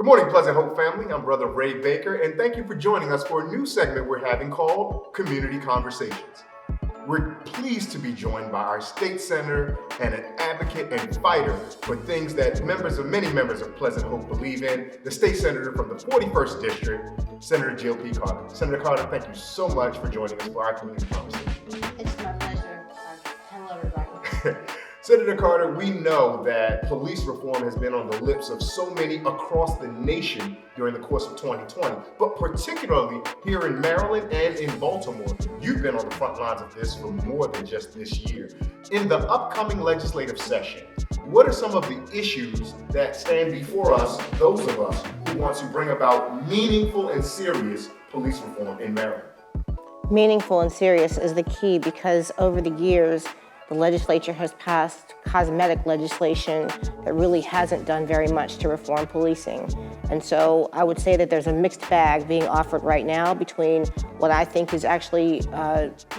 Good morning, Pleasant Hope family. I'm Brother Ray Baker, and thank you for joining us for a new segment we're having called Community Conversations. We're pleased to be joined by our state senator and an advocate and fighter for things that many members of Pleasant Hope believe in, the state senator from the 41st District, Senator Jill P. Carter. Senator Carter, thank you so much for joining us for our community conversation. It's my pleasure. Hello, everybody. Senator Carter, we know that police reform has been on the lips of so many across the nation during the course of 2020, but particularly here in Maryland and in Baltimore. You've been on the front lines of this for more than just this year. In the upcoming legislative session, what are some of the issues that stand before us, those of us who want to bring about meaningful and serious police reform in Maryland? Meaningful and serious is the key because over the years, the legislature has passed cosmetic legislation that really hasn't done very much to reform policing. And so I would say that there's a mixed bag being offered right now between what I think is actually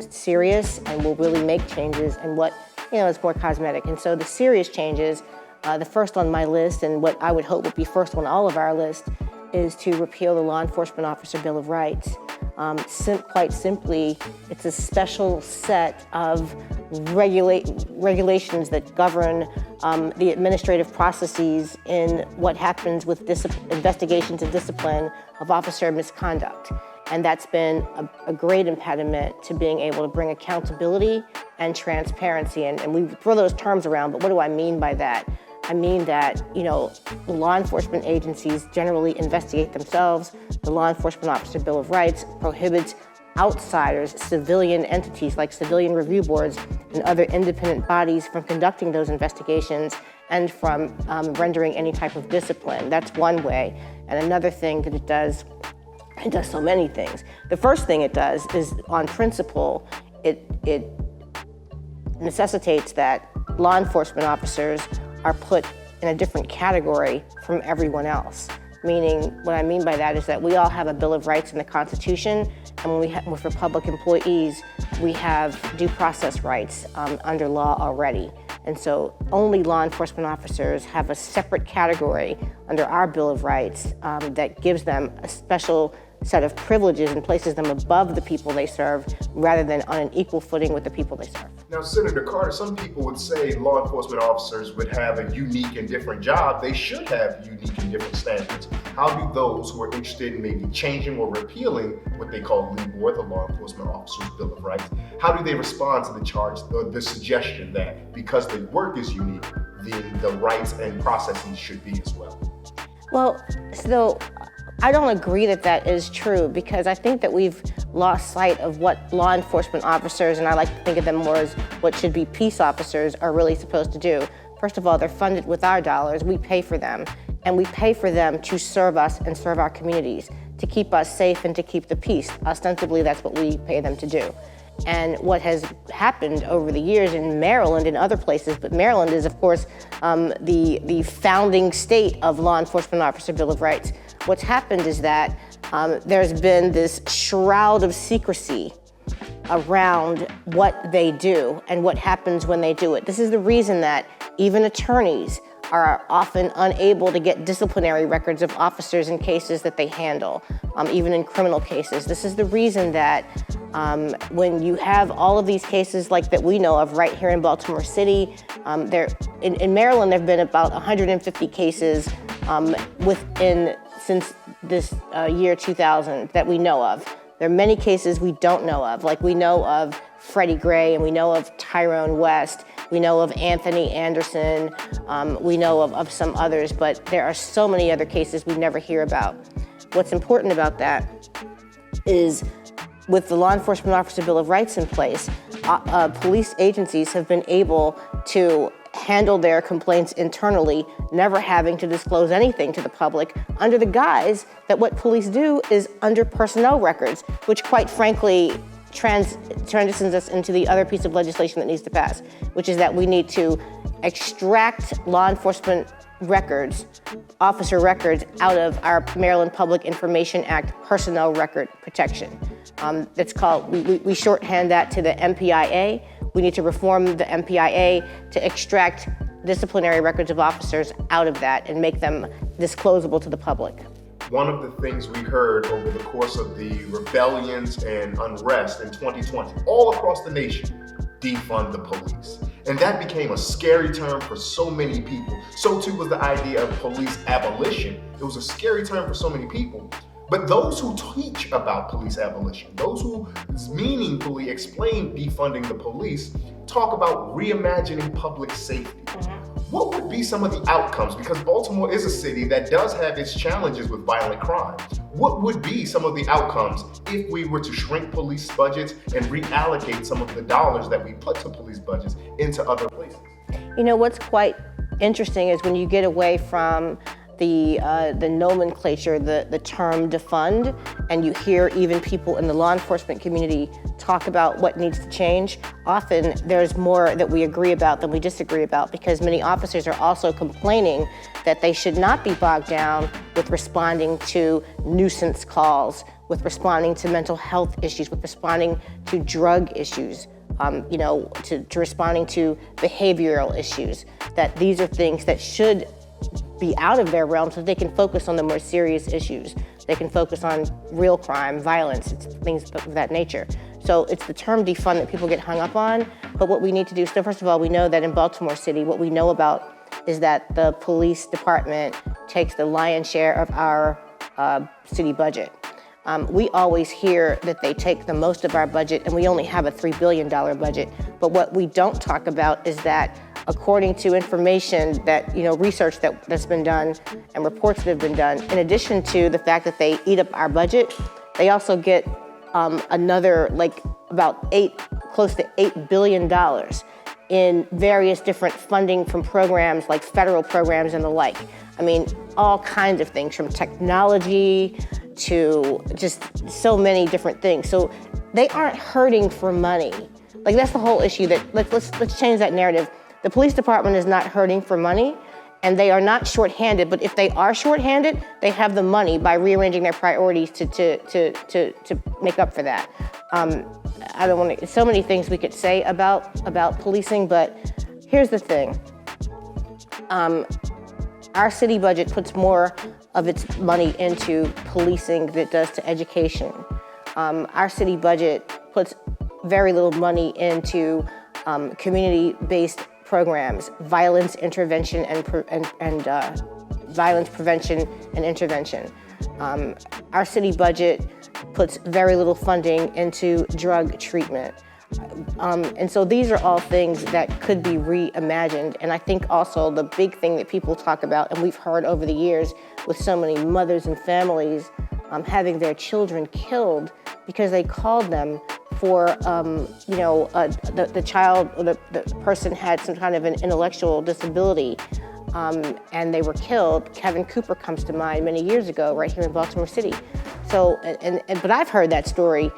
serious and will really make changes and what is more cosmetic. And so the serious changes, the first on my list and what I would hope would be first on all of our list is to repeal the Law Enforcement Officer Bill of Rights. Quite simply, it's a special set of regulations that govern the administrative processes in what happens with investigations and discipline of officer misconduct. And that's been a great impediment to being able to bring accountability and transparency. And we throw those terms around, but what do I mean by that? I mean that, the law enforcement agencies generally investigate themselves. The Law Enforcement Officer Bill of Rights prohibits outsiders, civilian entities like civilian review boards and other independent bodies from conducting those investigations and from rendering any type of discipline. That's one way. And another thing that it does so many things. The first thing it does is, on principle, it necessitates that law enforcement officers are put in a different category from everyone else. Meaning, what I mean by that is that we all have a Bill of Rights in the Constitution, and when for public employees, we have due process rights under law already. And so only law enforcement officers have a separate category under our Bill of Rights that gives them a special set of privileges and places them above the people they serve rather than on an equal footing with the people they serve. Now, Senator Carter, some people would say law enforcement officers would have a unique and different job. They should have unique and different standards. How do those who are interested in maybe changing or repealing what they call LEBOR, the Law Enforcement Officers Bill of Rights, how do they respond to the charge or the suggestion that because the work is unique, the rights and processes should be as well? Well, so I don't agree that is true because I think that we've lost sight of what law enforcement officers, and I like to think of them more as what should be peace officers, are really supposed to do. First of all, they're funded with our dollars. We pay for them, and we pay for them to serve us and serve our communities, to keep us safe and to keep the peace. Ostensibly, that's what we pay them to do. And what has happened over the years in Maryland and other places, but Maryland is, of course, the founding state of Law Enforcement Officer Bill of Rights. What's happened is that there's been this shroud of secrecy around what they do and what happens when they do it. This is the reason that even attorneys are often unable to get disciplinary records of officers in cases that they handle, even in criminal cases. This is the reason that when you have all of these cases like that we know of right here in Baltimore City, in Maryland there have been about 150 cases since this year 2000 that we know of. There are many cases we don't know of, like we know of Freddie Gray and we know of Tyrone West, we know of Anthony Anderson, we know of some others, but there are so many other cases we never hear about. What's important about that is with the Law Enforcement Officer Bill of Rights in place, police agencies have been able to handle their complaints internally, never having to disclose anything to the public under the guise that what police do is under personnel records, which quite frankly transitions us into the other piece of legislation that needs to pass, which is that we need to extract law enforcement records, officer records, out of our Maryland Public Information Act personnel record protection. That's called, we shorthand that to the MPIA. We need to reform the MPIA to extract disciplinary records of officers out of that and make them disclosable to the public. One of the things we heard over the course of the rebellions and unrest in 2020, all across the nation, defund the police. And that became a scary term for so many people. So too was the idea of police abolition. It was a scary term for so many people. But those who teach about police abolition, those who meaningfully explain defunding the police, talk about reimagining public safety. What would be some of the outcomes? Because Baltimore is a city that does have its challenges with violent crime. What would be some of the outcomes if we were to shrink police budgets and reallocate some of the dollars that we put to police budgets into other places? You know, what's quite interesting is when you get away from the nomenclature, the term defund, and you hear even people in the law enforcement community talk about what needs to change, often there's more that we agree about than we disagree about, because many officers are also complaining that they should not be bogged down with responding to nuisance calls, with responding to mental health issues, with responding to drug issues, to responding to behavioral issues, that these are things that should be out of their realm so they can focus on the more serious issues. They can focus on real crime, violence, things of that nature. So it's the term defund that people get hung up on, but what we need to do, so first of all, we know that in Baltimore City, what we know about is that the police department takes the lion's share of our city budget. We always hear that they take the most of our budget, and we only have a $3 billion budget. But what we don't talk about is that according to information that, research that's been done and reports that have been done, in addition to the fact that they eat up our budget, they also get another close to $8 billion in various different funding from programs like federal programs and the like. I mean, all kinds of things, from technology to just so many different things. So they aren't hurting for money. Like, that's the whole issue. That let's change that narrative. The police department is not hurting for money, and they are not shorthanded. But if they are shorthanded, they have the money by rearranging their priorities to make up for that. I don't want to. So many things we could say about policing, but here's the thing. Our city budget puts more of its money into policing than it does to education. Our city budget puts very little money into community-based programs, violence intervention and violence prevention and intervention. Our city budget puts very little funding into drug treatment. And so these are all things that could be reimagined. And I think also the big thing that people talk about, and we've heard over the years with so many mothers and families having their children killed because they called them for, the child or the person had some kind of an intellectual disability and they were killed. Kevin Cooper comes to mind many years ago right here in Baltimore City. So, but I've heard that story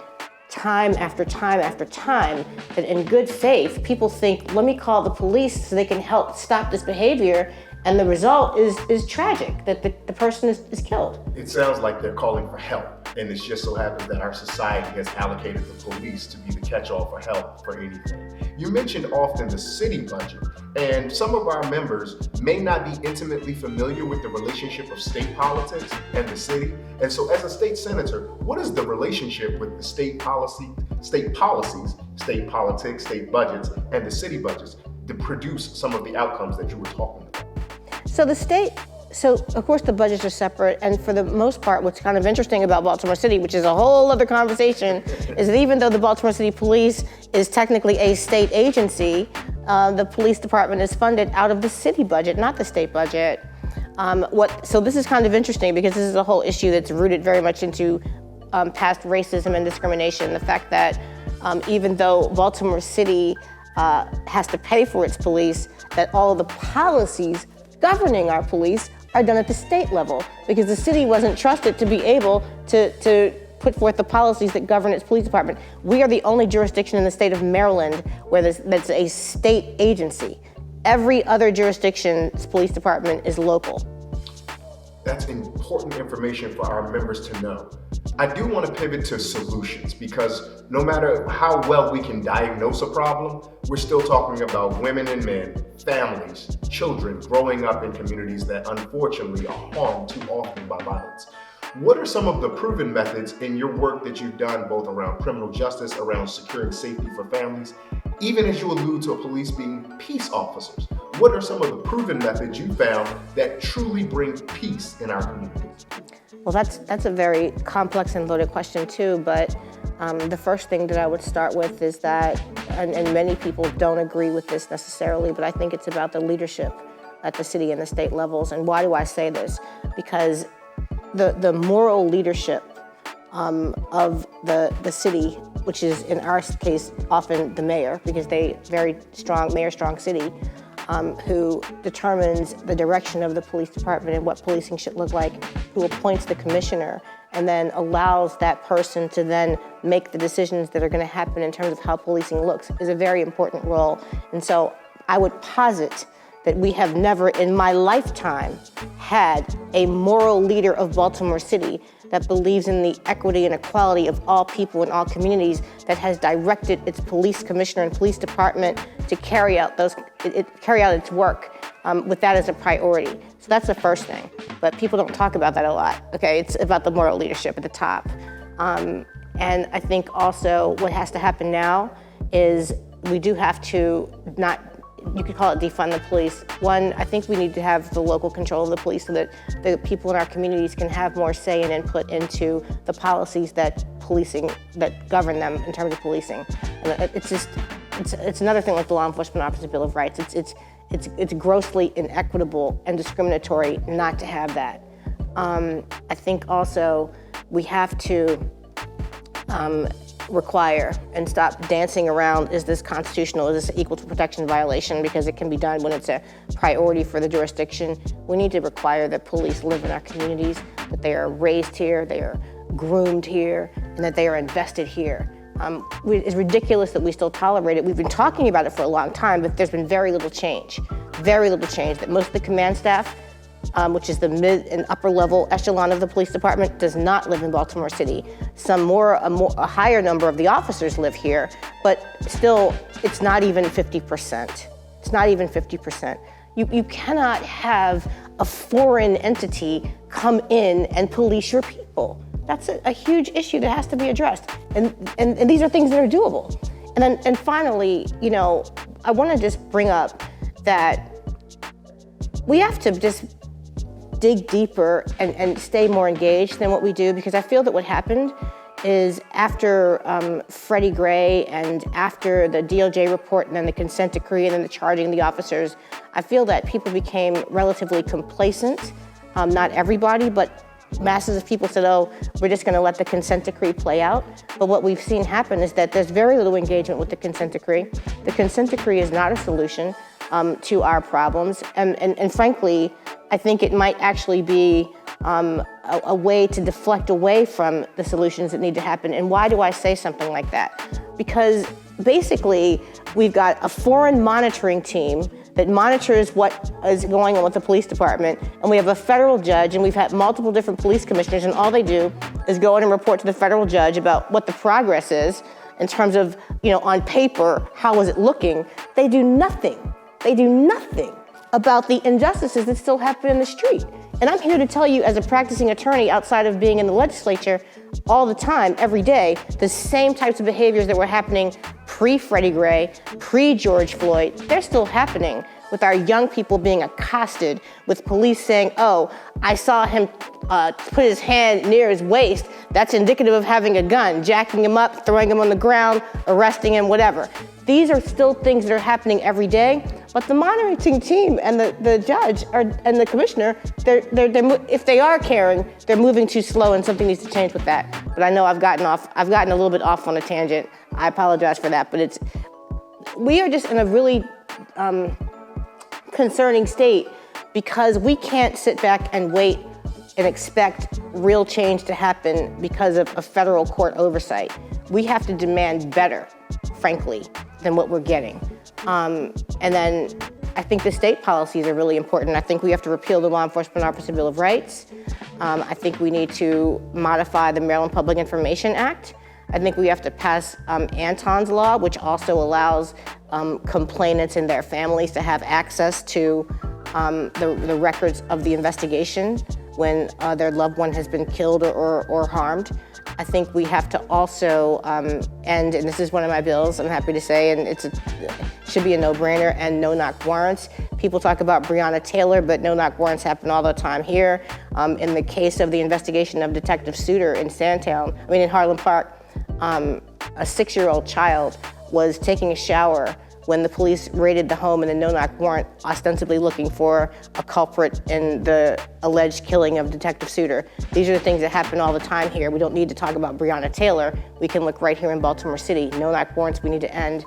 time after time after time, that in good faith, people think, let me call the police so they can help stop this behavior, and the result is tragic, that the person is killed. It sounds like they're calling for help, and it just so happens that our society has allocated the police to be the catch-all for help for anything. You mentioned often the city budget, and some of our members may not be intimately familiar with the relationship of state politics and the city. And so as a state senator, what is the relationship with the state policies, state politics, state budgets, and the city budgets to produce some of the outcomes that you were talking about? So of course the budgets are separate, and for the most part, what's kind of interesting about Baltimore City, which is a whole other conversation, is that even though the Baltimore City Police is technically a state agency, the police department is funded out of the city budget, not the state budget. So this is kind of interesting because this is a whole issue that's rooted very much into past racism and discrimination. The fact that even though Baltimore City has to pay for its police, that all of the policies governing our police are done at the state level, because the city wasn't trusted to be able to put forth the policies that govern its police department. We are the only jurisdiction in the state of Maryland where that's a state agency. Every other jurisdiction's police department is local. That's important information for our members to know. I do want to pivot to solutions, because no matter how well we can diagnose a problem, we're still talking about women and men families, children growing up in communities that unfortunately are harmed too often by violence. What are some of the proven methods in your work that you've done both around criminal justice, around securing safety for families, even as you allude to police being peace officers? What are some of the proven methods you found that truly bring peace in our communities? Well, that's a very complex and loaded question too, but the first thing that I would start with is that, and many people don't agree with this necessarily, but I think it's about the leadership at the city and the state levels. And why do I say this? Because the moral leadership of the city, which is in our case often the mayor, because they very strong, mayor-strong city, who determines the direction of the police department and what policing should look like, who appoints the commissioner, and then allows that person to then make the decisions that are going to happen in terms of how policing looks, is a very important role. And so I would posit that we have never in my lifetime had a moral leader of Baltimore City that believes in the equity and equality of all people in all communities, that has directed its police commissioner and police department to carry out its work with that as a priority. So that's the first thing, but people don't talk about that a lot. Okay, it's about the moral leadership at the top. And I think also what has to happen now is we do have to not, you could call it defund the police. One, I think we need to have the local control of the police so that the people in our communities can have more say and input into the policies that govern them in terms of policing. And it's another thing like the Law Enforcement Officers Bill of Rights. It's grossly inequitable and discriminatory not to have that. I think also we have to require and stop dancing around, is this constitutional, is this equal protection violation, because it can be done when it's a priority for the jurisdiction. We need to require that police live in our communities, that they are raised here, they are groomed here, and that they are invested here. It's ridiculous that we still tolerate it. We've been talking about it for a long time, but there's been very little change, that most of the command staff, which is the mid and upper level echelon of the police department, does not live in Baltimore City. A higher number of the officers live here, but still, it's not even 50%. It's not even 50%. You cannot have a foreign entity come in and police your people. That's a huge issue that has to be addressed. And these are things that are doable. And finally, I want to just bring up that we have to just dig deeper and stay more engaged than what we do, because I feel that what happened is after Freddie Gray and after the DOJ report and then the consent decree and then the charging of the officers, I feel that people became relatively complacent. Not everybody, but masses of people said, oh, we're just gonna let the consent decree play out. But what we've seen happen is that there's very little engagement with the consent decree. The consent decree is not a solution to our problems. And frankly, I think it might actually be a way to deflect away from the solutions that need to happen. And why do I say something like that? Because basically, we've got a foreign monitoring team that monitors what is going on with the police department, and we have a federal judge, and we've had multiple different police commissioners, and all they do is go in and report to the federal judge about what the progress is in terms of, on paper, how is it looking. They do nothing. They do nothing about the injustices that still happen in the street. And I'm here to tell you, as a practicing attorney outside of being in the legislature all the time, every day, the same types of behaviors that were happening pre-Freddie Gray, pre-George Floyd, they're still happening with our young people being accosted, with police saying, oh, I saw him put his hand near his waist. That's indicative of having a gun, jacking him up, throwing him on the ground, arresting him, whatever. These are still things that are happening every day, but the monitoring team and the judge and the commissioner, if they are caring, they're moving too slow, and something needs to change with that. But I know I've gotten a little bit off on a tangent. I apologize for that, but we are just in a really concerning state, because we can't sit back and wait and expect real change to happen because of a federal court oversight. We have to demand better, frankly, than what we're getting. And then I think the state policies are really important. I think we have to repeal the Law Enforcement Officers Bill of Rights. I think we need to modify the Maryland Public Information Act. I think we have to pass Anton's Law, which also allows complainants and their families to have access to the records of the investigation when their loved one has been killed or harmed. I think we have to also end, and this is one of my bills, I'm happy to say, and it should be a no-brainer, and no-knock warrants. People talk about Breonna Taylor, but no-knock warrants happen all the time here. In the case of the investigation of Detective Suter in in Harlem Park, a 6-year-old child was taking a shower when the police raided the home in a no-knock warrant, ostensibly looking for a culprit in the alleged killing of Detective Suter. These are the things that happen all the time here. We don't need to talk about Breonna Taylor. We can look right here in Baltimore City. No-knock warrants we need to end.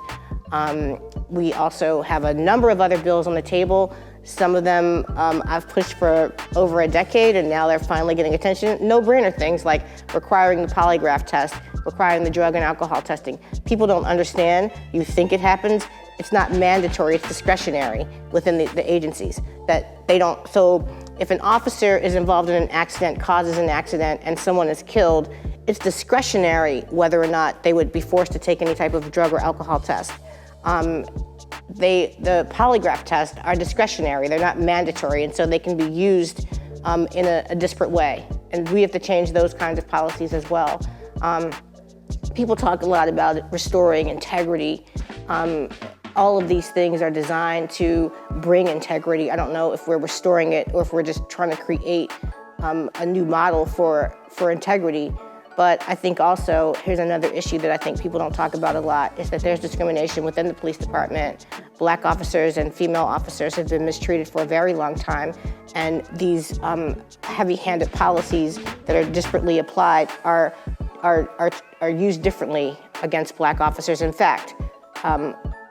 We also have a number of other bills on the table. Some of them I've pushed for over a decade, and now they're finally getting attention. No-brainer things like requiring the polygraph test, requiring the drug and alcohol testing. People don't understand. You think it happens. It's not mandatory, it's discretionary within the agencies that they don't. So if an officer is involved in an accident, causes an accident, and someone is killed, it's discretionary whether or not they would be forced to take any type of drug or alcohol test. The polygraph tests are discretionary, they're not mandatory, and so they can be used in a disparate way. And we have to change those kinds of policies as well. People talk a lot about restoring integrity. All of these things are designed to bring integrity. I don't know if we're restoring it or if we're just trying to create a new model for integrity. But I think also, here's another issue that I think people don't talk about a lot, is that there's discrimination within the police department. Black officers and female officers have been mistreated for a very long time, and these heavy-handed policies that are disparately applied are used differently against black officers. In fact,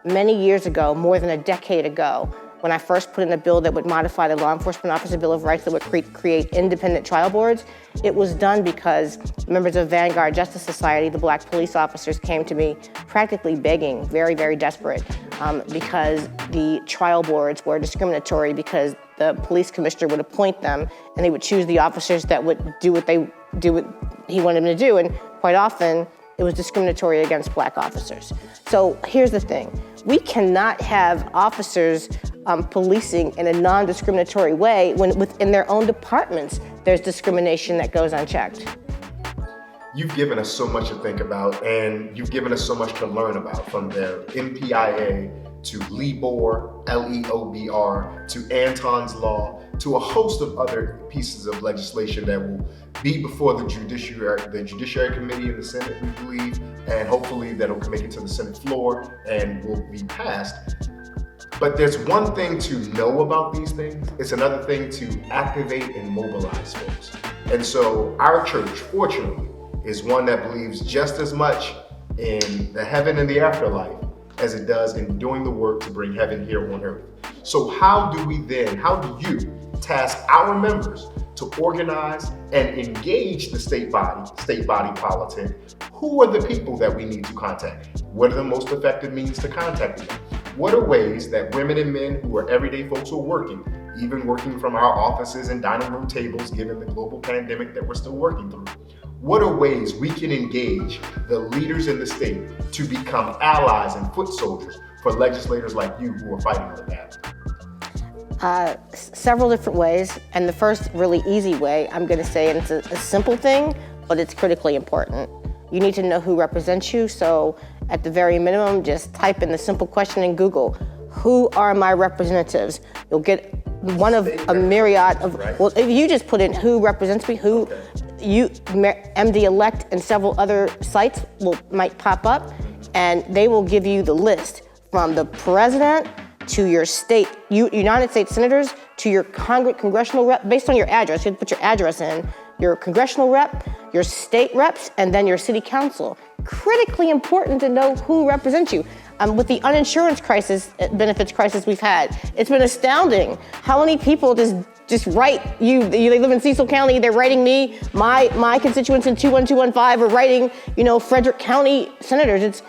many years ago, more than a decade ago, when I first put in a bill that would modify the Law Enforcement Officer Bill of Rights that would create independent trial boards, it was done because members of Vanguard Justice Society, the black police officers, came to me practically begging, very, very desperate, because the trial boards were discriminatory because the police commissioner would appoint them and they would choose the officers that would do what he wanted them to do, and quite often it was discriminatory against black officers. So here's the thing. We cannot have officers policing in a non-discriminatory way when within their own departments there's discrimination that goes unchecked. You've given us so much to think about, and you've given us so much to learn about, from the MPIA to LEBOR, LEOBR, to Anton's Law, to a host of other pieces of legislation that will be before the Judiciary Committee in the Senate, we believe, and hopefully that'll make it to the Senate floor and will be passed. But there's one thing to know about these things. It's another thing to activate and mobilize folks. And so our church, fortunately, is one that believes just as much in the heaven and the afterlife as it does in doing the work to bring heaven here on earth. So how do you task our members to organize and engage the state body politic? Who are the people that we need to contact? What are the most effective means to contact them? What are ways that women and men who are everyday folks who are working, even working from our offices and dining room tables, given the global pandemic that we're still working through, what are ways we can engage the leaders in the state to become allies and foot soldiers for legislators like you who are fighting on that? Several different ways, and the first really easy way, I'm going to say, and it's a simple thing, but it's critically important. You need to know who represents you, so at the very minimum, just type in the simple question in Google, who are my representatives? You'll get one of a myriad of, well, if you just put in who represents me, MD-Elect and several other sites might pop up, and they will give you the list from the president to your state, United States senators, to your congressional rep, based on your address. You have to put your address in, your congressional rep, your state reps, and then your city council. Critically important to know who represents you. With the uninsurance benefits crisis we've had, it's been astounding how many people just write you. They live in Cecil County, they're writing me, my constituents in 21215 are writing, Frederick County senators.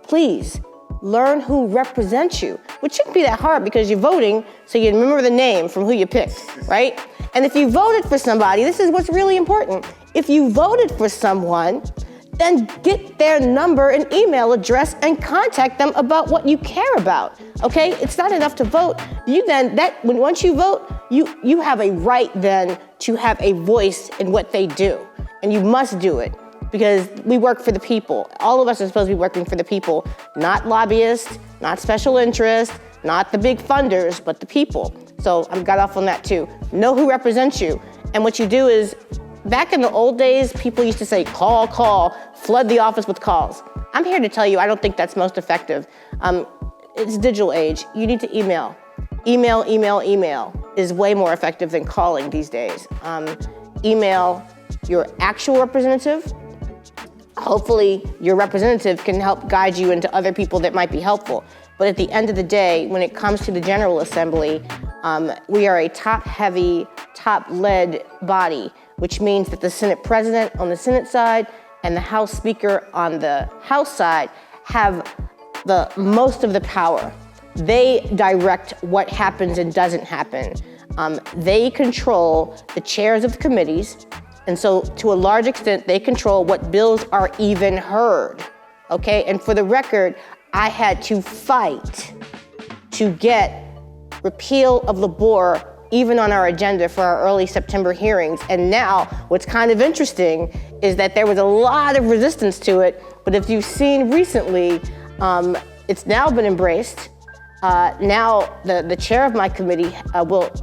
Please, learn who represents you, which shouldn't be that hard because you're voting, so you remember the name from who you picked, right? And if you voted for somebody, this is what's really important. If you voted for someone, then get their number and email address and contact them about what you care about. Okay? It's not enough to vote. Once you vote, you have a right then to have a voice in what they do. And you must do it because we work for the people. All of us are supposed to be working for the people, not lobbyists, not special interests, not the big funders, but the people. So I got off on that too. Know who represents you. And what you do is, back in the old days, people used to say, call, flood the office with calls. I'm here to tell you, I don't think that's most effective. It's digital age. You need to email. Email is way more effective than calling these days. Email your actual representative. Hopefully your representative can help guide you into other people that might be helpful. But at the end of the day, when it comes to the General Assembly, we are a top-heavy, top-led body, which means that the Senate President on the Senate side and the House Speaker on the House side have the most of the power. They direct what happens and doesn't happen. They control the chairs of the committees, and so to a large extent, they control what bills are even heard, okay? And for the record, I had to fight to get repeal of Labor even on our agenda for our early September hearings. And now, what's kind of interesting is that there was a lot of resistance to it, but if you've seen recently, it's now been embraced. Now, the chair of my committee,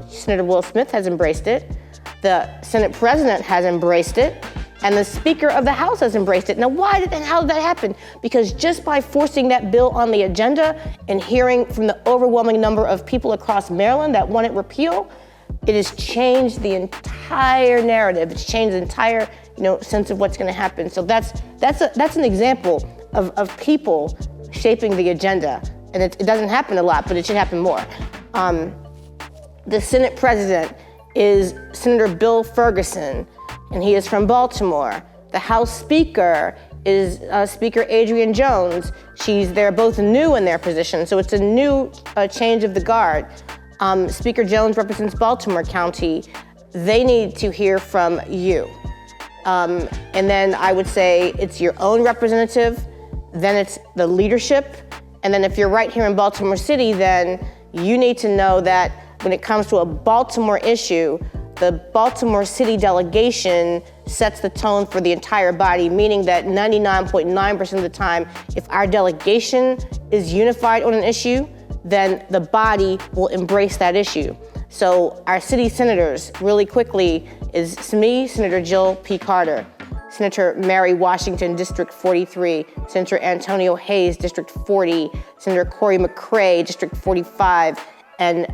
Senator Will Smith, has embraced it. The Senate President has embraced it. And the Speaker of the House has embraced it. Now, how did that happen? Because just by forcing that bill on the agenda and hearing from the overwhelming number of people across Maryland that want it repealed, it has changed the entire narrative. It's changed the entire, sense of what's going to happen. So that's an example of people shaping the agenda. And it doesn't happen a lot, but it should happen more. The Senate President is Senator Bill Ferguson, and he is from Baltimore. The House Speaker is Speaker Adrienne Jones. They're both new in their position, so it's a new change of the guard. Speaker Jones represents Baltimore County. They need to hear from you. And then I would say it's your own representative, then it's the leadership, and then if you're right here in Baltimore City, then you need to know that when it comes to a Baltimore issue, the Baltimore City delegation sets the tone for the entire body, meaning that 99.9% of the time, if our delegation is unified on an issue, then the body will embrace that issue. So our city senators, really quickly, is me, Senator Jill P. Carter, Senator Mary Washington, District 43, Senator Antonio Hayes, District 40, Senator Corey McCray, District 45, and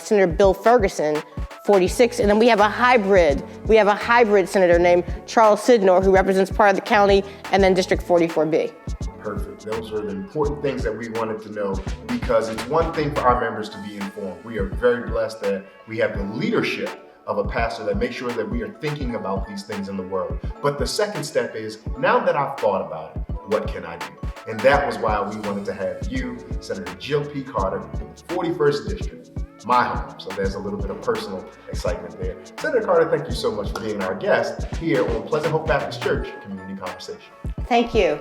Senator Bill Ferguson, 46. And then we have a hybrid senator named Charles Sidnor, who represents part of the county, and then District 44B. Perfect. Those are the important things that we wanted to know, because it's one thing for our members to be informed. We are very blessed that we have the leadership of a pastor that makes sure that we are thinking about these things in the world. But the second step is, now that I've thought about it, what can I do? And that was why we wanted to have you, Senator Jill P. Carter, in the 41st District, my home. So there's a little bit of personal excitement there. Senator Carter, thank you so much for being our guest here on Pleasant Hope Baptist Church Community Conversation. Thank you.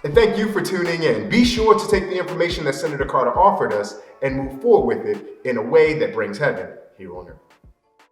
And thank you for tuning in. Be sure to take the information that Senator Carter offered us and move forward with it in a way that brings heaven here on earth.